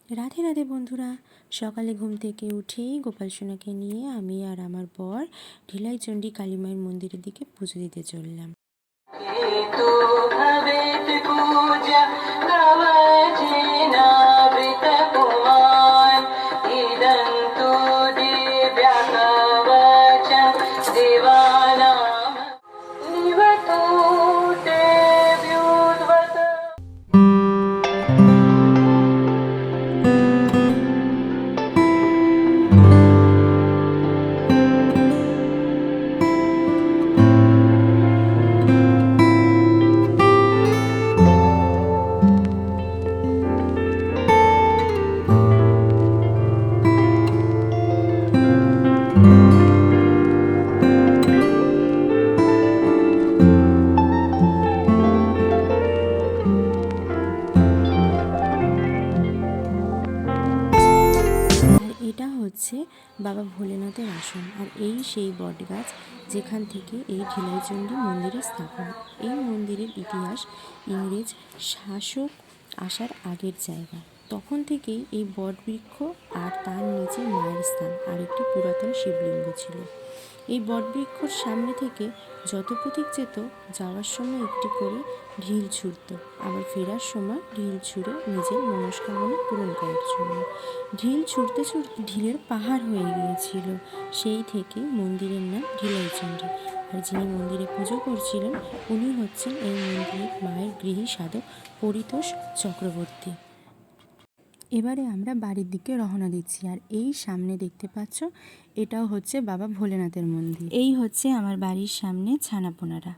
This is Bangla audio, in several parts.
রাধে রাধে বন্ধুরা, সকালে ঘুম থেকে উঠেই গোপাল সোনাকে নিয়ে আমি আর আমার বর ঢিলাইচণ্ডী কালী মায়ের মন্দিরের দিকে পুজো দিতে চললাম। এটা হচ্ছে বাবা ভোলেনাথের আসন, আর এই সেই বটগাছ যেখান থেকে এই ঢিলাইচণ্ডী মন্দিরের স্থাপন। এই মন্দিরের ইতিহাস ইংরেজ শাসক আসার আগের জায়গা। তখন থেকেই এই বটবৃক্ষ আর তার নিচে মায়ের স্থান আর একটি পুরাতন শিবলিঙ্গ ছিল। এই বটবৃক্ষর সামনে থেকে যত পথিক যেত, যাওয়ার সময় একটি করে ঢিল ছুঁড়ত, আবার ফেরার সময় ঢিল ছুঁড়ে নিজের মনস্কামনা পূরণ করার জন্য। ঢিল ছুঁড়তে ছুঁড়তে ঢিলের পাহাড় হয়ে গিয়েছিল। সেই থেকে মন্দিরের নাম ঢিলাইচণ্ডী। আর যিনি মন্দিরে পুজো করছিলেন উনি হচ্ছেন এই মন্দিরের মায়ের গৃহী সাধক পরিতোষ চক্রবর্তী। এবারে আমরা বাড়ির দিকে রওনা দিচ্ছি, আর এই সামনে দেখতে পাচ্ছ এটাও হচ্ছে বাবা ভোলেনাথের মন্দির। এই হচ্ছে আমার বাড়ির সামনে ছানাপোনারা।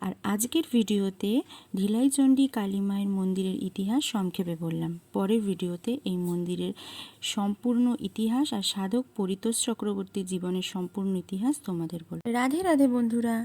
আর আজকের ভিডিওতে ঢিলাইচণ্ডী কালী মায়ের মন্দিরের ইতিহাস সংক্ষেপে বললাম। পরের ভিডিওতে এই মন্দিরের সম্পূর্ণ ইতিহাস আর সাধক পরিতোষ চক্রবর্তীর জীবনের সম্পূর্ণ ইতিহাস তোমাদের বলব। রাধে রাধে বন্ধুরা।